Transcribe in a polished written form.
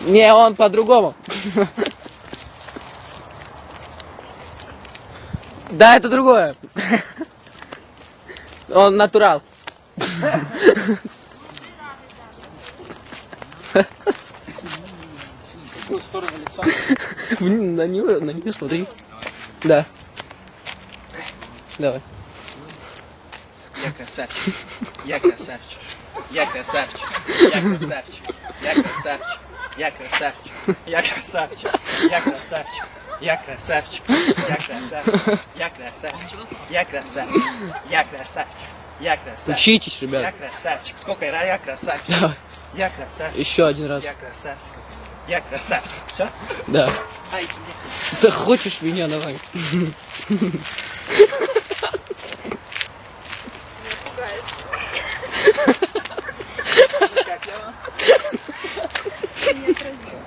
Не, он по-другому. Да, это другое. Он натурал. В какую сторону лица? На нее смотри. Да. Давай. Я красавчик. Я красавчик. Я красавчик. Я красавчик. Я красавчик. Я красавчик. Я красавчик. Я красавчик. Я красавчик. Я красавчик. Я красавчик. Я красавчик. Я красавчик. Я красавчик. Учитесь, Я ребят. красавчик. Сколько раз я красавчик? Давай. Я красавчик. Еще один раз. Я красавчик. Я красавчик. Все? Да. Ай, Ты хочешь меня, давай. как я? Не отразил.